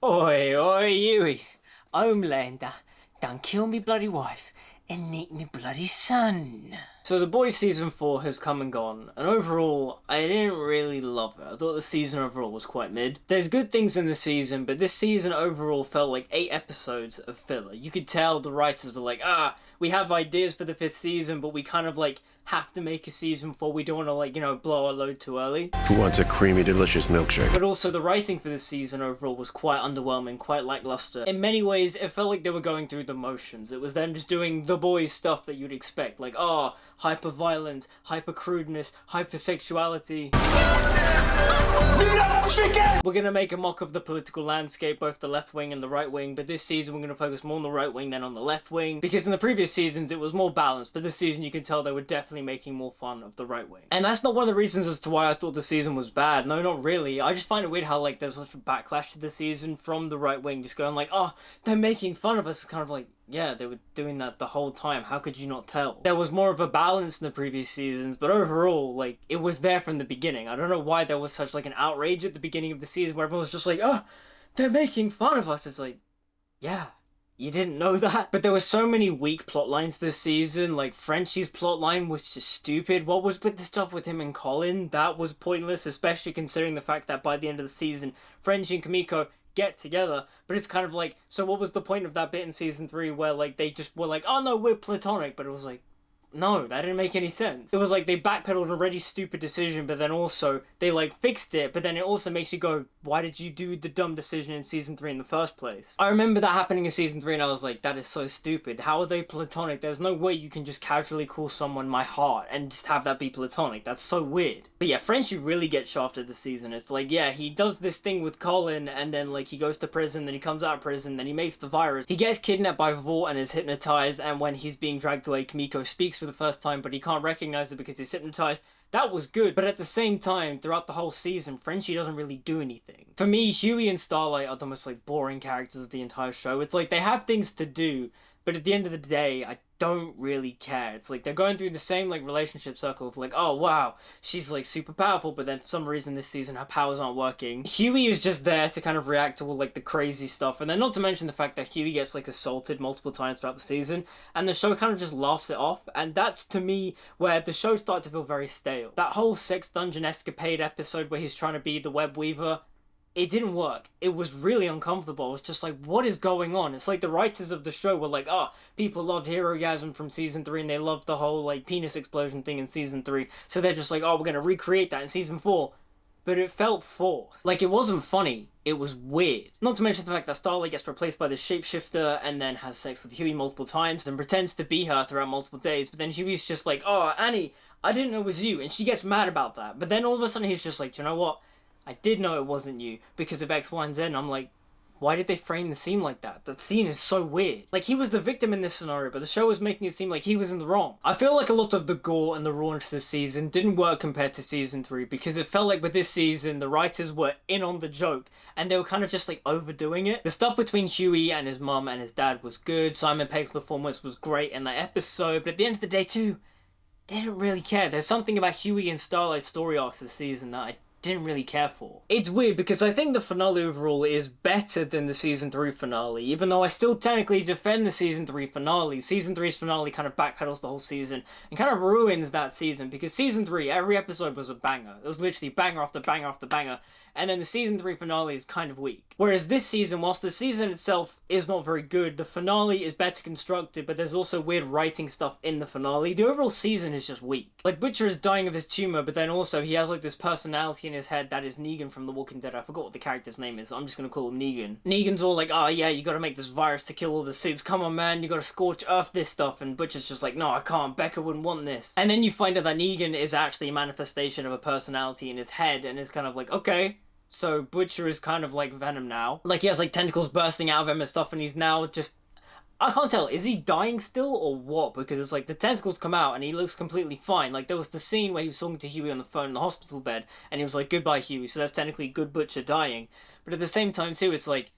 Oi, oi, Huey. Homelander, don't kill me bloody wife and nick me bloody son. So The Boys season 4 has come and gone, and overall, I didn't really love it. I thought the season overall was quite mid. There's good things in the season, but this season overall felt like 8 episodes of filler. You could tell the writers were like, we have ideas for the 5th season, but we kind of like have to make a season 4. We don't want to like, blow our load too early. Who wants a creamy, delicious milkshake? But also the writing for this season overall was quite underwhelming, quite lackluster. In many ways, it felt like they were going through the motions. It was them just doing The Boys stuff that you'd expect. Like, hyper-violence, hyper-crudeness, hyper-sexuality. We're gonna make a mock of the political landscape, both the left wing and the right wing, but this season we're gonna focus more on the right wing than on the left wing, because in the previous seasons it was more balanced, but this season you can tell they were definitely making more fun of the right wing. And that's not one of the reasons as to why I thought the season was bad. No, not really. I just find it weird how like there's such a backlash to the season from the right wing, just going like, they're making fun of us. It's kind of like, yeah, they were doing that the whole time. How could you not tell? There was more of a balance in the previous seasons, but overall, like, it was there from the beginning. I don't know why there was such, like, an outrage at the beginning of the season where everyone was just like, they're making fun of us. It's like, yeah, you didn't know that? But there were so many weak plot lines this season. Like, Frenchie's plot line was just stupid. What was with the stuff with him and Colin? That was pointless, especially considering the fact that by the end of the season, Frenchie and Kimiko get together. But it's kind of like, so what was the point of that bit in season 3 where like they just were like, oh no, we're platonic? But it was like, no, that didn't make any sense. It was like they backpedaled an already stupid decision, but then also they like fixed it, but then it also makes you go, why did you do the dumb decision in season 3 in the first place? I remember that happening in season 3 and I was like, that is so stupid. How are they platonic? There's no way you can just casually call someone my heart and just have that be platonic. That's so weird. But yeah, Frenchie really gets shafted this season. It's like, yeah, he does this thing with Colin and then like he goes to prison, then he comes out of prison, then he makes the virus. He gets kidnapped by Vought and is hypnotized, and when he's being dragged away, Kimiko speaks for the first time, but he can't recognize it because he's hypnotized. That was good, but at the same time, throughout the whole season, Frenchie doesn't really do anything. For me, Huey and Starlight are the most like boring characters of the entire show. It's like they have things to do, but at the end of the day, I don't really care. It's like they're going through the same like relationship circle of like, oh wow, she's like super powerful, but then for some reason this season her powers aren't working. Huey is just there to kind of react to all like the crazy stuff, and then not to mention the fact that Huey gets like assaulted multiple times throughout the season, and the show kind of just laughs it off, and that's to me where the show started to feel very stale. That whole sex dungeon escapade episode where he's trying to be the web weaver, it didn't work. It was really uncomfortable. It was just like, what is going on? It's like the writers of the show were like, people loved Herogasm from season 3 and they loved the whole like penis explosion thing in season 3. So they're just like, we're going to recreate that in season 4. But it felt forced. Like, it wasn't funny. It was weird. Not to mention the fact that Starlight gets replaced by the shapeshifter and then has sex with Huey multiple times and pretends to be her throughout multiple days. But then Huey's just like, Annie, I didn't know it was you. And she gets mad about that. But then all of a sudden he's just like, do you know what? I did know it wasn't you because of X, Y, and Z, and I'm like, why did they frame the scene like that? That scene is so weird. Like, he was the victim in this scenario, but the show was making it seem like he was in the wrong. I feel like a lot of the gore and the raunch this season didn't work compared to season 3, because it felt like with this season, the writers were in on the joke, and they were kind of just like overdoing it. The stuff between Huey and his mum and his dad was good. Simon Pegg's performance was great in that episode, but at the end of the day too, they didn't really care. There's something about Huey and Starlight's story arcs this season that I didn't really care for. It's weird because I think the finale overall is better than the season 3 finale, even though I still technically defend the season 3 finale. Season 3's finale kind of backpedals the whole season and kind of ruins that season, because season 3, every episode was a banger. It was literally banger after banger after banger, and then the season 3 finale is kind of weak. Whereas this season, whilst the season itself is not very good, the finale is better constructed, but there's also weird writing stuff in the finale. The overall season is just weak. Like, Butcher is dying of his tumor, but then also he has like this personality in his head that is Negan from The Walking Dead. I forgot what the character's name is, so I'm just gonna call him Negan. Negan's all like, yeah, you gotta make this virus to kill all the soups. Come on, man, you gotta scorch earth this stuff. And Butcher's just like, no, I can't. Becca wouldn't want this. And then you find out that Negan is actually a manifestation of a personality in his head, and it's kind of like, okay, so Butcher is kind of like Venom now. Like, he has like tentacles bursting out of him and stuff, and he's now just, I can't tell, is he dying still or what? Because it's like the tentacles come out and he looks completely fine. Like, there was the scene where he was talking to Huey on the phone in the hospital bed and he was like, goodbye Huey, so that's technically good Butcher dying. But at the same time too, it's like,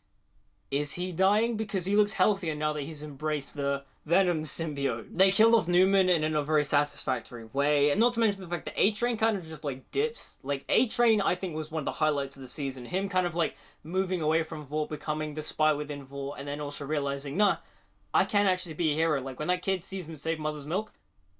is he dying? Because he looks healthier now that he's embraced the Venom symbiote. They killed off Newman in a very satisfactory way, and not to mention the fact that A-Train kind of just like dips. Like A-Train, I think, was one of the highlights of the season. Him kind of like moving away from Vought, becoming the spy within Vought, and then also realizing, nah, I can actually be a hero. Like when that kid sees him save Mother's Milk,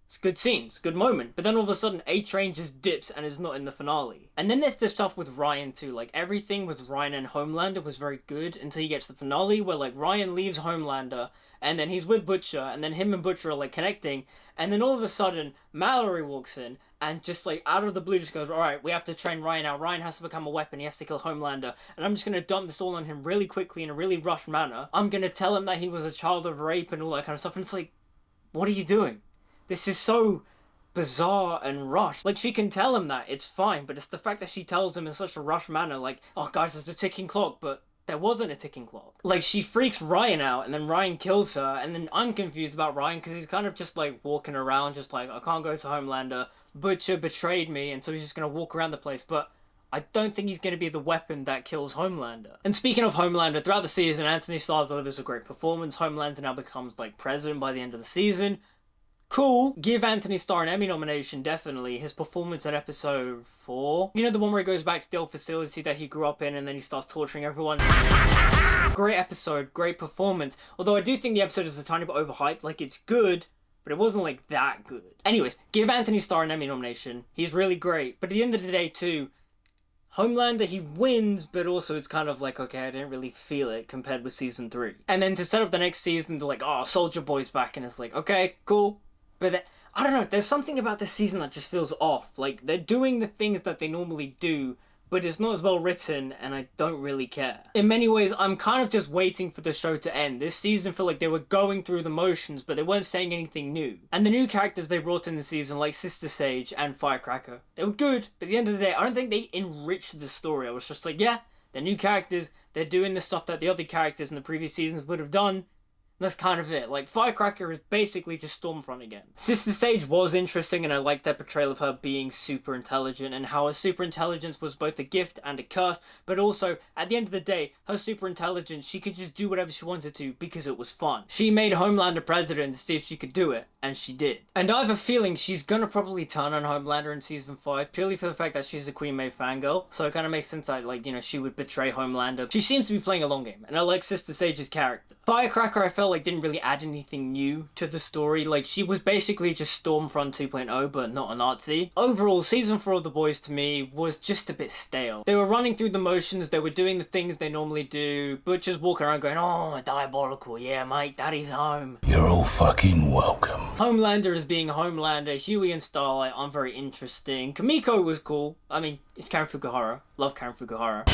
it's good scenes, good moment. But then all of a sudden, A-Train just dips and is not in the finale. And then there's this stuff with Ryan too. Like everything with Ryan and Homelander was very good until you get to the finale where like Ryan leaves Homelander and then he's with Butcher and then him and Butcher are like connecting. And then all of a sudden, Mallory walks in and just like out of the blue just goes, alright, we have to train Ryan out. Ryan has to become a weapon. He has to kill Homelander. And I'm just going to dump this all on him really quickly in a really rushed manner. I'm going to tell him that he was a child of rape and all that kind of stuff. And it's like, what are you doing? This is so bizarre and rushed. Like, she can tell him that, it's fine, but it's the fact that she tells him in such a rushed manner, like, oh guys, there's a ticking clock, but there wasn't a ticking clock. Like, she freaks Ryan out, and then Ryan kills her, and then I'm confused about Ryan, because he's kind of just, like, walking around, just like, I can't go to Homelander, Butcher betrayed me, and so he's just gonna walk around the place, but I don't think he's going to be the weapon that kills Homelander. And speaking of Homelander, throughout the season, Anthony Starr delivers a great performance. Homelander now becomes, like, president by the end of the season. Cool. Give Anthony Starr an Emmy nomination, definitely. His performance in episode 4. You know, the one where he goes back to the old facility that he grew up in and then he starts torturing everyone. Great episode, great performance. Although I do think the episode is a tiny bit overhyped. Like, it's good, but it wasn't, like, that good. Anyways, give Anthony Starr an Emmy nomination. He's really great. But at the end of the day, too, Homelander, he wins, but also it's kind of like, okay, I didn't really feel it compared with season 3. And then to set up the next season, they're like, oh, Soldier Boy's back. And it's like, okay, cool. But I don't know, there's something about this season that just feels off. Like, they're doing the things that they normally do, but it's not as well written, and I don't really care. In many ways, I'm kind of just waiting for the show to end. This season felt like they were going through the motions, but they weren't saying anything new. And the new characters they brought in the season, like Sister Sage and Firecracker, they were good, but at the end of the day, I don't think they enriched the story. I was just like, yeah, they're new characters, they're doing the stuff that the other characters in the previous seasons would have done. That's kind of it. Like, Firecracker is basically just Stormfront again. Sister Sage was interesting, and I liked their portrayal of her being super intelligent, and how her super intelligence was both a gift and a curse, but also, at the end of the day, her super intelligence, she could just do whatever she wanted to because it was fun. She made Homelander president to see if she could do it, and she did. And I have a feeling she's gonna probably turn on Homelander in season 5, purely for the fact that she's a Queen Maeve fangirl, so it kind of makes sense that, like, you know, she would betray Homelander. She seems to be playing a long game, and I like Sister Sage's character. Firecracker, I felt like didn't really add anything new to the story. Like, she was basically just Stormfront 2.0, but not a Nazi. Overall, season 4 of The Boys to me was just a bit stale. They were running through the motions, they were doing the things they normally do. Butcher's walking around going, oh, Diabolical, yeah mate, daddy's home. You're all fucking welcome. Homelander is being Homelander. Huey and Starlight aren't very interesting. Kamiko was cool. I mean, it's Karen Fukuhara. Love Karen Fukuhara.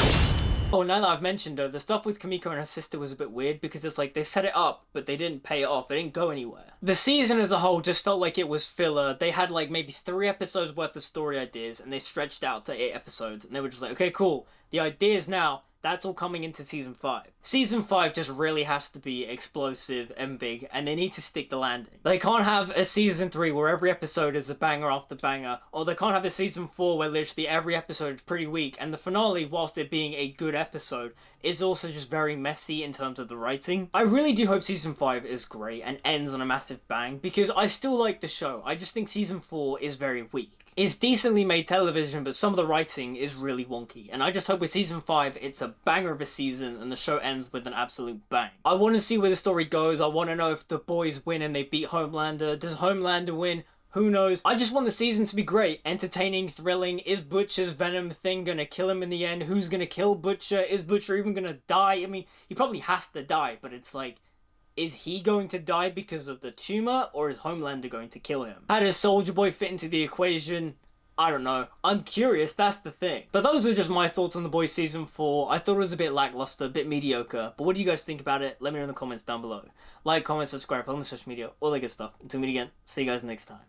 Oh, now that I've mentioned her, the stuff with Kamiko and her sister was a bit weird because it's like they set it up, but they didn't pay it off. It didn't go anywhere. The season as a whole just felt like it was filler. They had like maybe 3 episodes worth of story ideas and they stretched out to 8 episodes and they were just like, okay, cool. The ideas now, that's all coming into season 5. Season 5 just really has to be explosive and big, and they need to stick the landing. They can't have a season 3 where every episode is a banger after banger, or they can't have a season 4 where literally every episode is pretty weak, and the finale, whilst it being a good episode, is also just very messy in terms of the writing. I really do hope season 5 is great and ends on a massive bang, because I still like the show. I just think season 4 is very weak. It's decently made television, but some of the writing is really wonky. And I just hope with season 5, it's a banger of a season and the show ends with an absolute bang. I want to see where the story goes. I want to know if the boys win and they beat Homelander. Does Homelander win? Who knows? I just want the season to be great. Entertaining, thrilling. Is Butcher's Venom thing gonna kill him in the end? Who's gonna kill Butcher? Is Butcher even gonna die? I mean, he probably has to die, but it's like, is he going to die because of the tumor, or is Homelander going to kill him? How does Soldier Boy fit into the equation? I don't know. I'm curious, that's the thing. But those are just my thoughts on The Boys Season 4. I thought it was a bit lackluster, a bit mediocre. But what do you guys think about it? Let me know in the comments down below. Like, comment, subscribe, follow me on social media, all that good stuff. Until we meet again, see you guys next time.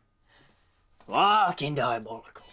Fucking Diabolical.